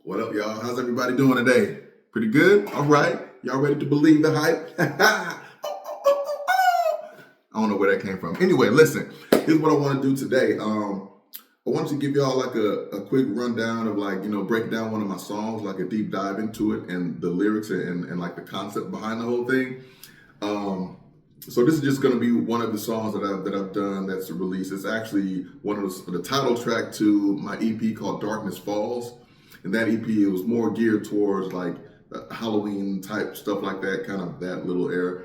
What up, y'all? How's everybody doing today? Pretty good? All right. Y'all ready to believe the hype? I don't know where that came from. Anyway, listen, here's what I want to do today. I want to give y'all like a quick rundown of break down one of my songs, like a deep dive into it and the lyrics and like the concept behind the whole thing. So this is just going to be one of the songs that I've done that's released. It's actually one of the title track to my EP called Darkness Falls. And that EP, it was more geared towards like Halloween type stuff like that, kind of that little era.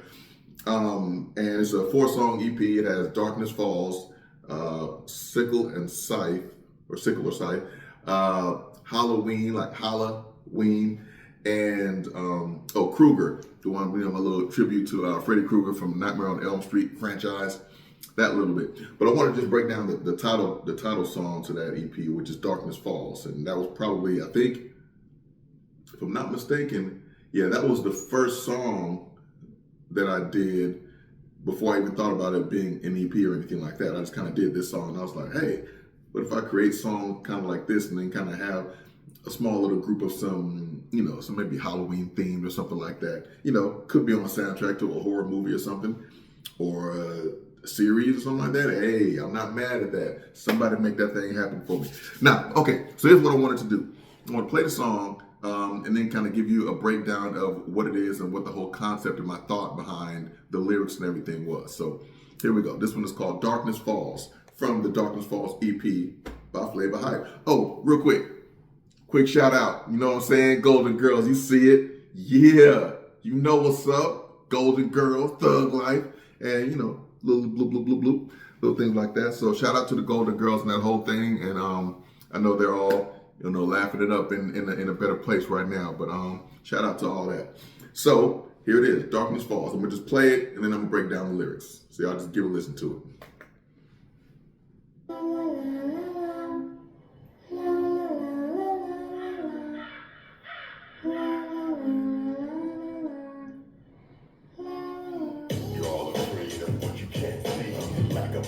And it's a 4-song EP. It has Darkness Falls, Sickle and Scythe, or Sickle or Scythe, Halloween, like Halloween, and Krueger, the one, my little tribute to Freddy Krueger from Nightmare on Elm Street franchise, that little bit. But I want to just break down the title song to that EP, which is Darkness Falls. And that was probably, I think, if I'm not mistaken, that was the first song that I did before I even thought about it being an EP or anything like that. I just kind of did this song and I was like, hey, what if I create a song kind of like this and then kind of have a small little group of some maybe Halloween themed or something like that. Could be on a soundtrack to a horror movie or something, or a series or something like that. Hey, I'm not mad at that. Somebody make that thing happen for me. Now, okay, so here's what I wanted to do. I want to play the song and then kind of give you a breakdown of what it is and what the whole concept and my thought behind the lyrics and everything was. So here we go. This one is called Darkness Falls from the Darkness Falls EP by Flavor Hype. Oh, real quick shout out. You know what I'm saying? Golden Girls, you see it? Yeah, you know what's up. Golden Girls, Thug Life, and little bloop, bloop, bloop, bloop, little things like that. So shout out to the Golden Girls and that whole thing. And I know they're all, laughing it up in a better place right now. But shout out to all that. So here it is, Darkness Falls. I'm gonna just play it and then I'm gonna break down the lyrics. So y'all just give a listen to it.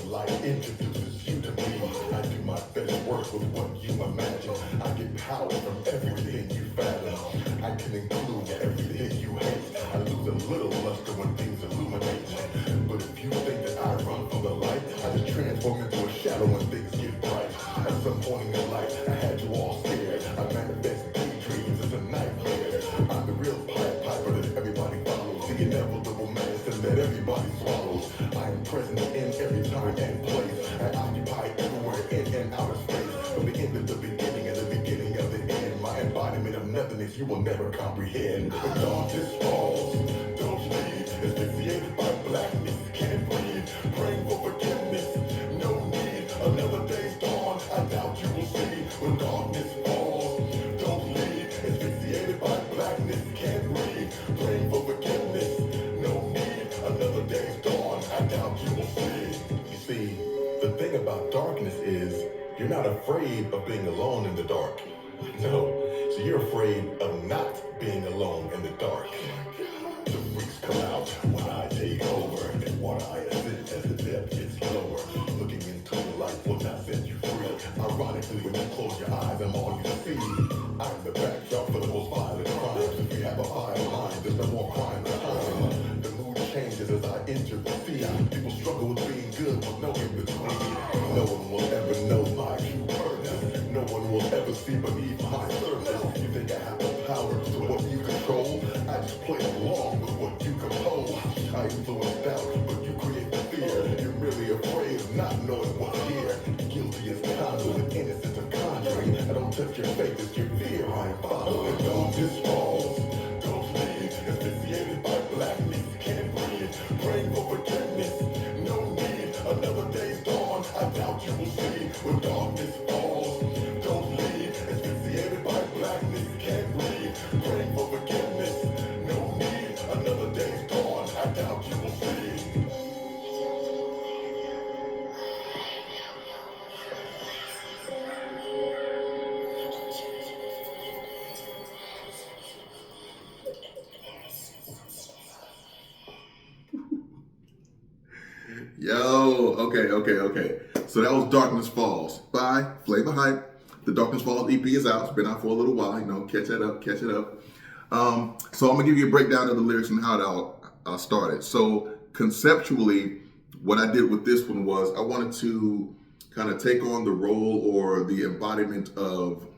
Life introduces you to me. I do my best work with what you imagine. I get power from everything you fathom. I can include everything you hate. I lose a little luster when things illuminate. But if you think that I run from the light, I just transform into a shadow when things get bright. At some point in your life, I had you all scared. I manifest daydreams as a nightmare. I'm the real Pied Piper that everybody follows. The inevitable medicine that everybody swallows. I am present in every time and place. I occupy everywhere in and out of space. From the end of the beginning and the beginning of the end. My embodiment of nothingness you will never comprehend. But darkness falls, don't leave. Asphyxiated by blackness, can't breathe. Praying for forgiveness, no need. Another day's dawn, I doubt you will see. When darkness falls, don't leave. Asphyxiated by blackness, can't breathe. Praying for forgiveness, no need. Another day's dawn, I doubt you will see. You see, the thing about darkness is you're not afraid of being alone in the dark. No, so you're afraid of not being alone in the dark. The freaks come out when I take over, and what I ascend as the depth gets lower. Looking into the light will not set you free. Ironically, when you close your eyes, I'm all you see. I'm the backdrop for the most violent crimes. If we have a fire mind, there's no more crime or time. The mood changes as I enter the scene. People struggle with being good with no in between. No one will ever know my true purpose. No one will ever see beneath my surface. You think I have the power to what you control? I just play along with what you compose. I influence doubt, but you create the fear. You're really afraid of not knowing what's here. Guilty as conduit, innocent of conjuring. I don't touch your faith, it's your fear I am following. Darkness falls, don't leave. Asphyxiated by blackness, can't breathe. Praying for forgiveness, no need. Another day's dawn, I doubt you will see. When darkness falls, don't leave. Asphyxiated by blackness, can't breathe. Praying for forgiveness, no need. Another day's dawn, I doubt you will see. Yo, okay. So that was Darkness Falls by Flavor Hype, The Darkness Falls EP is out. It's been out for a little while. Catch it up, catch it up. So I'm gonna give you a breakdown of the lyrics and how it all started. So conceptually, what I did with this one was I wanted to kind of take on the role or the embodiment of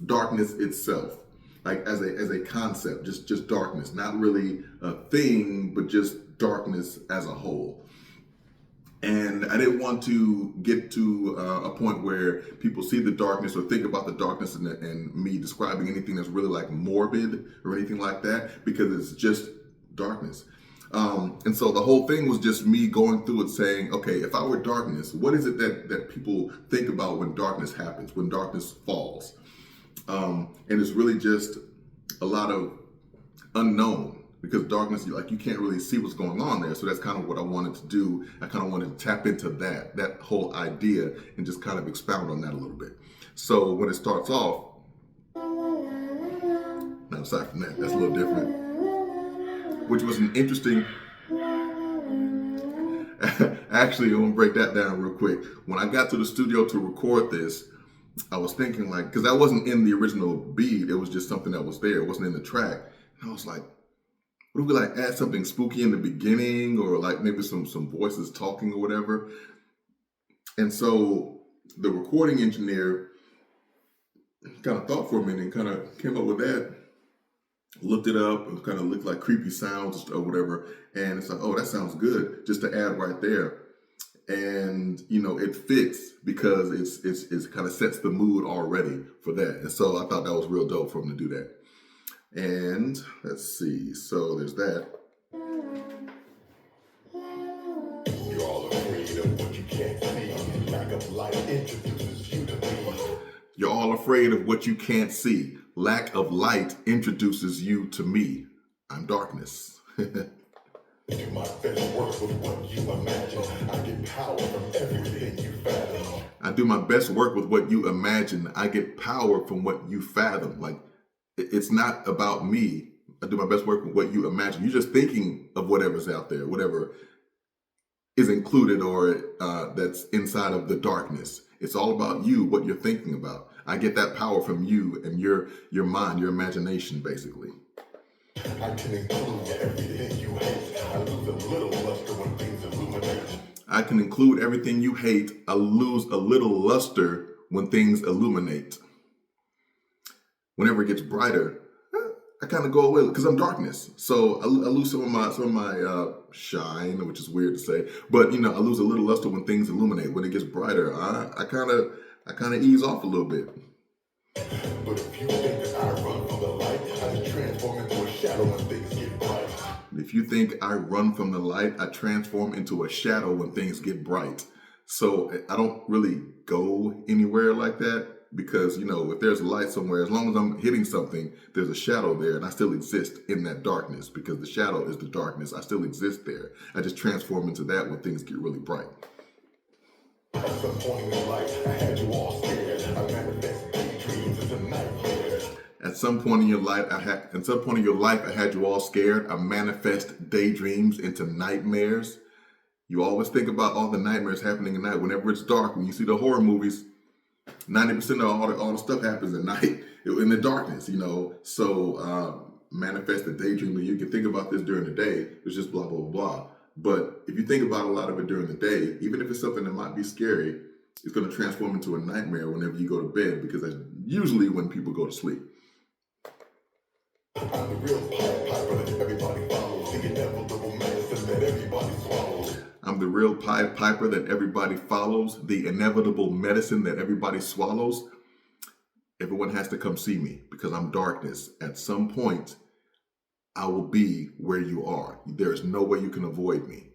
darkness itself, like as a concept, just darkness, not really a thing, but just darkness as a whole. And I didn't want to get to a point where people see the darkness or think about the darkness and me describing anything that's really like morbid or anything like that, because it's just darkness. And so the whole thing was just me going through it saying, okay, if I were darkness, what is it that people think about when darkness happens, when darkness falls? And it's really just a lot of unknown, because darkness, you can't really see what's going on there. So that's kind of what I wanted to do. I kind of wanted to tap into that whole idea and just kind of expound on that a little bit. So when it starts off, now aside from that, that's a little different, which was an interesting, actually, I'm gonna break that down real quick. When I got to the studio to record this, I was thinking because that wasn't in the original beat, it was just something that was there. It wasn't in the track. And I was like, what if we add something spooky in the beginning, or maybe some voices talking or whatever? And so the recording engineer kind of thought for a minute and kind of came up with that, looked it up, and kind of looked like creepy sounds or whatever. And it's like, oh, that sounds good, just to add right there. And it fits because it's kind of sets the mood already for that. And so I thought that was real dope for him to do that. And let's see, so there's that. You're all afraid of what you can't see. Lack of light introduces you to me. You're all afraid of what you can't see. Lack of light introduces you to me. I'm darkness. Do my best work with what you imagine. I get power from everything you fathom. I do my best work with what you imagine. I get power from what you fathom. It's not about me. I do my best work with what you imagine. You're just thinking of whatever's out there, whatever is included or that's inside of the darkness. It's all about you, what you're thinking about. I get that power from you and your mind, your imagination, basically. I can include everything you hate. I lose a little luster when things illuminate. I can include everything you hate. I lose a little luster when things illuminate. Whenever it gets brighter, I kind of go away because I'm darkness. So I lose some of my shine, which is weird to say, but I lose a little luster when things illuminate. When it gets brighter, I kind of ease off a little bit. But if you think that I run from the light, I just transform into a shadow when things get bright. If you think I run from the light, I transform into a shadow when things get bright. So I don't really go anywhere like that. Because, if there's a light somewhere, as long as I'm hitting something, there's a shadow there, and I still exist in that darkness because the shadow is the darkness. I still exist there. I just transform into that when things get really bright. At some point in your life, I had you all scared. I manifest daydreams into nightmares. At some point in your life, I had you all scared. I manifest daydreams into nightmares. You always think about all the nightmares happening at night. Whenever it's dark, when you see the horror movies, 90% of all the stuff happens at night in the darkness, So manifest the daydream. You can think about this during the day. It's just blah, blah, blah. But if you think about a lot of it during the day, even if it's something that might be scary, it's going to transform into a nightmare whenever you go to bed, because that's usually when people go to sleep. I'm the real Pied Piper that everybody follows. The inevitable medicine that everybody swallows. I'm the real Pied Piper that everybody follows, the inevitable medicine that everybody swallows. Everyone has to come see me because I'm darkness. At some point, I will be where you are. There is no way you can avoid me.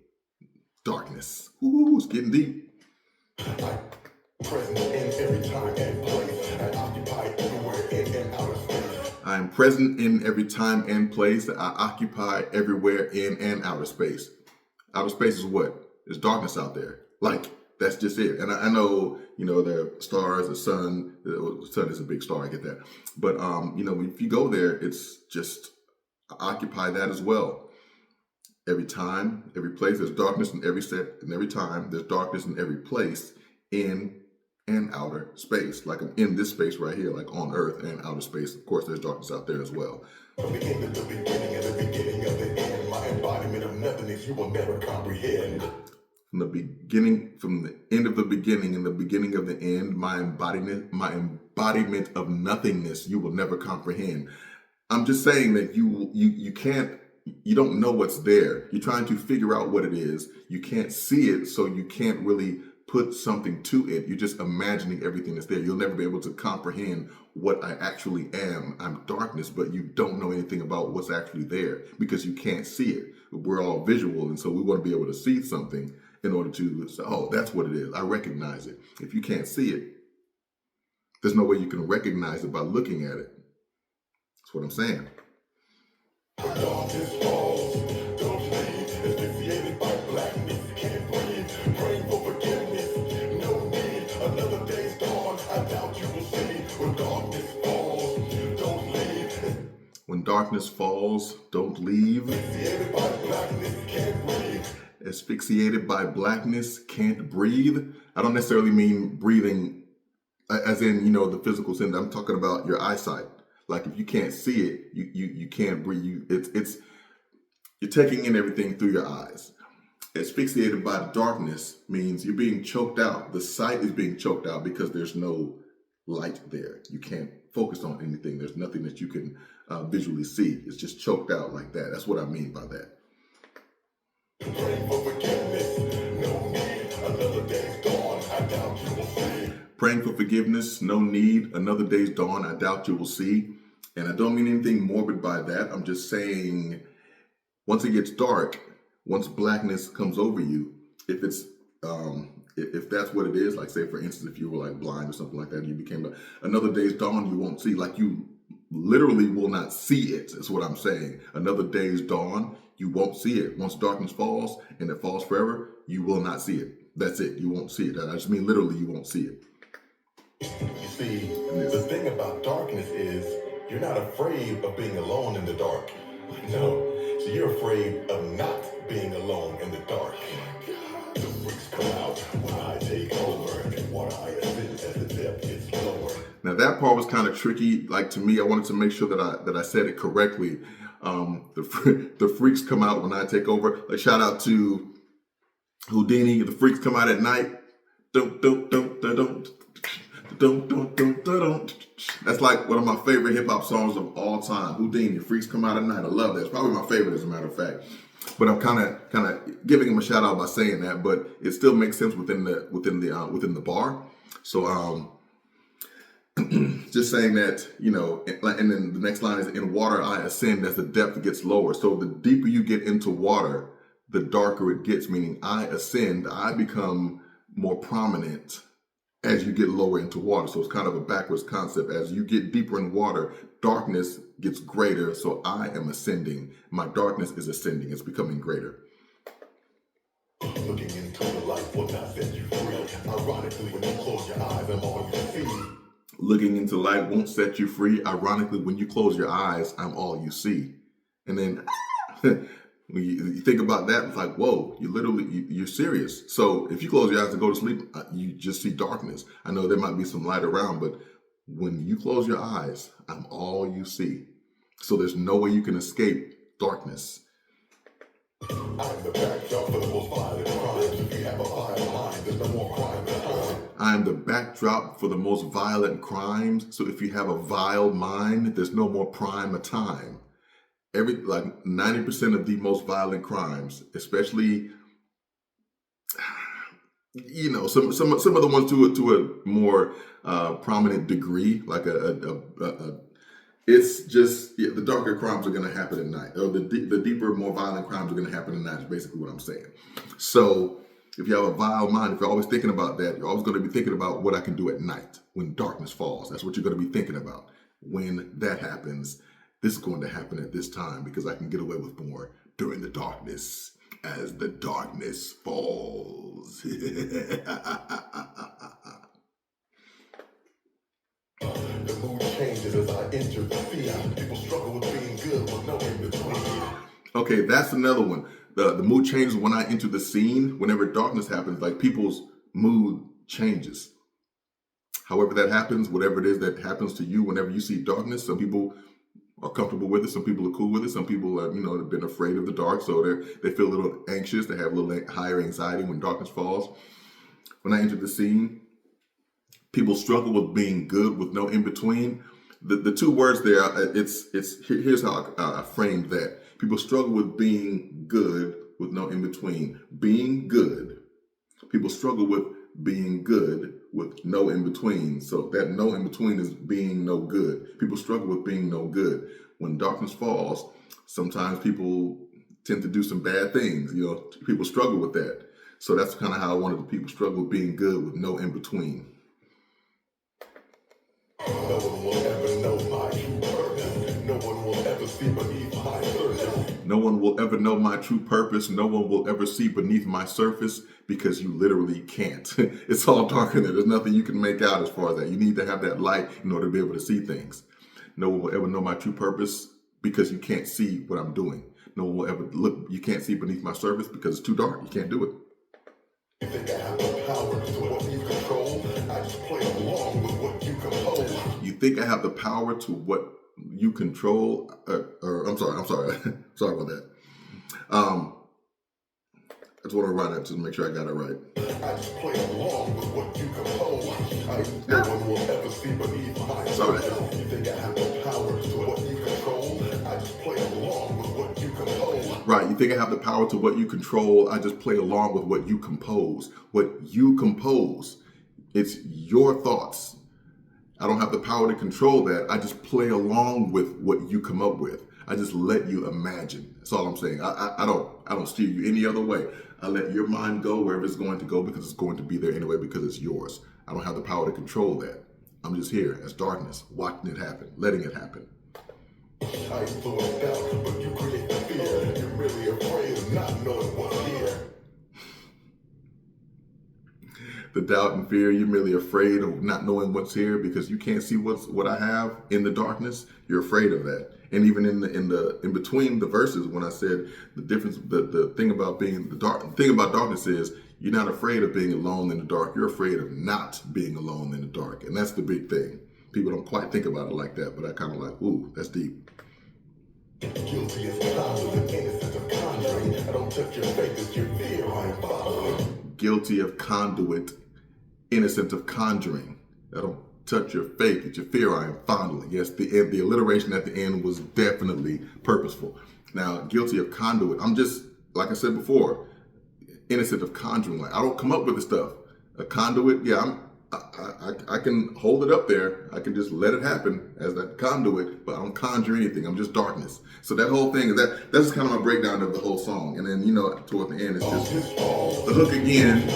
Darkness. Ooh, it's getting deep. I'm present in every time and place. I occupy everywhere in and out of space. I'm present in every time and place. I occupy everywhere in and outer space. Outer space is what? There's darkness out there. That's just it. And I know, there are stars, the sun. The sun is a big star, I get that. But, if you go there, it's just occupy that as well. Every time, every place, there's darkness in every set, and every time, there's darkness in every place, in and outer space. Like I'm in this space right here, like on Earth and outer space. Of course, there's darkness out there as well. From the end of the beginning and the beginning of the end, my embodiment of nothingness you will never comprehend. From the end of the beginning and the beginning of the end, my embodiment of nothingness you will never comprehend. I'm just saying that you can't, you don't know what's there. You're trying to figure out what it is. You can't see it, so you can't really put something to it. You're just imagining everything that's there. You'll never be able to comprehend what I actually am. I'm darkness, but you don't know anything about what's actually there because you can't see it. We're all visual, and so we want to be able to see something in order to say, oh, that's what it is. I recognize it. If you can't see it, there's no way you can recognize it by looking at it. That's what I'm saying. Darkness falls, don't leave, asphyxiated by blackness, can't breathe, praying for forgiveness, no need, another day's dawn, I doubt you will see, when darkness falls, don't leave. When darkness falls, don't leave. Asphyxiated by blackness, can't breathe. Asphyxiated by blackness, can't breathe. I don't necessarily mean breathing as in, the physical sense. I'm talking about your eyesight. Like if you can't see it, you can't breathe. You're taking in everything through your eyes. Asphyxiated by darkness means you're being choked out. The sight is being choked out because there's no light there. You can't focus on anything. There's nothing that you can visually see. It's just choked out like that. That's what I mean by that. Praying for forgiveness, no need, another day's dawn, I doubt you will see. Praying for forgiveness, no need, another day's dawn, I doubt you will see. And I don't mean anything morbid by that. I'm just saying, once it gets dark, once blackness comes over you, if it's if that's what it is, like say for instance, if you were like blind or something like that, and you became another day's dawn, you won't see. Like you literally will not see it. That's what I'm saying. Another day's dawn, you won't see it. Once darkness falls and it falls forever, you will not see it. That's it. You won't see it. I just mean literally, you won't see it. You see, the thing about darkness is you're not afraid of being alone in the dark. No, so you're afraid of not being alone in the dark. The freaks come out when I take over, and what I ascend as the depth gets lower. Now that part was kind of tricky. Like to me, I wanted to make sure that I said it correctly. The freaks come out when I take over. Like shout out to Houdini. The freaks come out at night. That's like one of my favorite hip hop songs of all time. Houdini, The Freaks Come Out at Night. I love that. It's probably my favorite, as a matter of fact. But I'm kind of giving him a shout out by saying that. But it still makes sense within the bar. So just saying that, and then the next line is, in water I ascend as the depth gets lower. So the deeper you get into water, the darker it gets, meaning I ascend, I become more prominent as you get lower into water. So it's kind of a backwards concept. As you get deeper in water, darkness gets greater. So I am ascending. My darkness is ascending. It's becoming greater. Looking into the light will not set you free. Ironically, when you close your eyes, I'm all you see. Looking into light won't set you free. Ironically, when you close your eyes, I'm all you see. And then when you think about that, it's like, whoa, you're serious. So if you close your eyes to go to sleep, you just see darkness. I know there might be some light around, but when you close your eyes, I'm all you see. So there's no way you can escape darkness. I'm the backdrop for the most violent crimes. If you have a violent mind, there's no more crime than crime. I'm the backdrop for the most violent crimes. So if you have a vile mind, there's no more prime of time. 90% of the most violent crimes, especially, some of the ones to a more prominent degree, like it's just the darker crimes are going to happen at night, or the deeper, more violent crimes are going to happen at night. Is basically what I'm saying. So if you have a vile mind, if you're always thinking about that, you're always going to be thinking about what I can do at night when darkness falls. That's what you're going to be thinking about when that happens. This is going to happen at this time because I can get away with more during the darkness as the darkness falls. The mood changes as I enter the field. People struggle with being good with no in between. Okay, that's another one. The mood changes when I enter the scene. Whenever darkness happens, like people's mood changes. However that happens, whatever it is that happens to you whenever you see darkness, some people are comfortable with it. Some people are cool with it. Some people, have been afraid of the dark, so they feel a little anxious. They have a little higher anxiety when darkness falls. When I entered the scene, people struggle with being good with no in between. The two words there, here's how I framed that. People struggle with being good with no in between. Being good. People struggle with being good with no in between. So that no in between is being no good. People struggle with being no good. When darkness falls, sometimes people tend to do some bad things. People struggle with that. So that's kind of how I wanted the people struggle with being good with no in between. No one will ever know my true purpose. No one will ever see beneath my surface. No one will ever know my true purpose. No one will ever see beneath my surface, because you literally can't. It's all dark in there. There's nothing you can make out as far as that. You need to have that light in order to be able to see things. No one will ever know my true purpose because you can't see what I'm doing. No one will ever look. You can't see beneath my surface because it's too dark. You can't do it. You think I have the power to what you control? I just play along with what you compose. You think I have the power to what you control? I'm sorry. Sorry about that. I just want to write that to make sure I got it right. I just play along with what you compose. No one will ever see beneath my surface. You think I have the power to what you control? I just play along with what you compose. Right, you think I have the power to what you control? I just play along with what you compose. What you compose, it's your thoughts. I don't have the power to control that. I just play along with what you come up with. I just let you imagine. That's all I'm saying. I don't steer you any other way. I let your mind go wherever it's going to go, because it's going to be there anyway, because it's yours. I don't have the power to control that. I'm just here as darkness, watching it happen, letting it happen. I influence doubt, but you create the fear. You're really afraid of not knowing what's here. The doubt and fear, you're merely afraid of not knowing what's here because you can't see what I have in the darkness. You're afraid of that. And even in between the verses, when I said the difference, the thing about being the thing about darkness is you're not afraid of being alone in the dark. You're afraid of not being alone in the dark. And that's the big thing. People don't quite think about it like that, but I kind of like, ooh, that's deep. Guilty as conduit, innocent of conjuring. I don't touch your faith, it's your fear I am following. Guilty of conduit, innocent of conjuring. I don't touch your faith, it's your fear I am fondling. Yes, the alliteration at the end was definitely purposeful. Now, guilty of conduit, I'm just, like I said before, innocent of conjuring. Like, I don't come up with the stuff. A conduit, yeah, I can hold it up there. I can just let it happen as that conduit, but I don't conjure anything. I'm just darkness. So that whole thing, that's just kind of my breakdown of the whole song. And then, toward the end, it's just the hook again.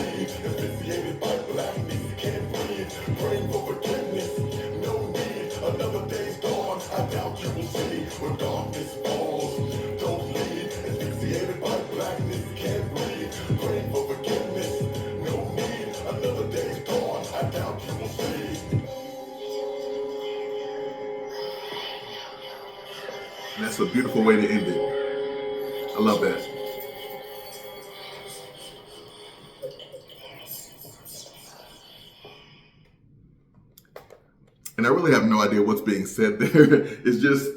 Another day's dawn, I doubt you will see when darkness falls. Don't leave, asphyxiated by blackness, can't breathe. Praying for forgiveness, no need. Another day's dawn, I doubt you will see. And that's a beautiful way to end it. I love that. And I really have no idea what's being said there. It's just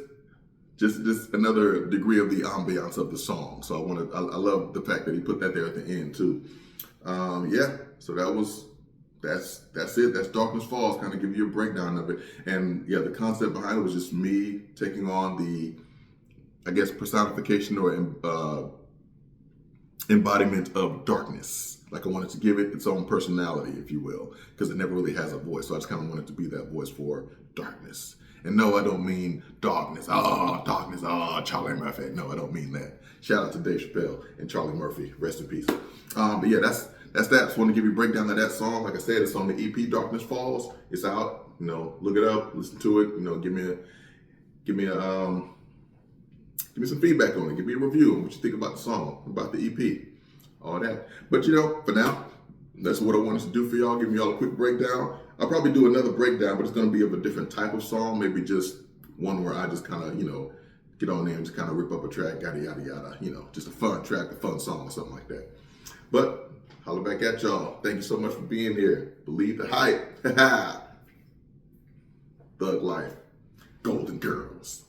another degree of the ambiance of the song. So I love the fact that he put that there at the end too. So that's it. That's Darkness Falls, kind of give you a breakdown of it. And yeah, the concept behind it was just me taking on the, I guess, personification or embodiment of darkness. Like, I wanted to give it its own personality, if you will, because it never really has a voice. So I just kind of wanted to be that voice for darkness. And no, I don't mean darkness. Darkness. Charlie Murphy. No, I don't mean that. Shout out to Dave Chappelle and Charlie Murphy. Rest in peace. But yeah, that's that. Just want to give you a breakdown of that song. Like I said, it's on the EP Darkness Falls. It's out. Look it up, listen to it. Give me some feedback on it. Give me a review on what you think about the song, about the EP. All that. But for now, that's what I wanted to do for y'all. Give y'all a quick breakdown. I'll probably do another breakdown, but it's going to be of a different type of song. Maybe just one where I just kind of, get on there and just kind of rip up a track, yada, yada, yada. Just a fun track, a fun song or something like that. But holla back at y'all. Thank you so much for being here. Believe the hype. Thug Life, Golden Girls.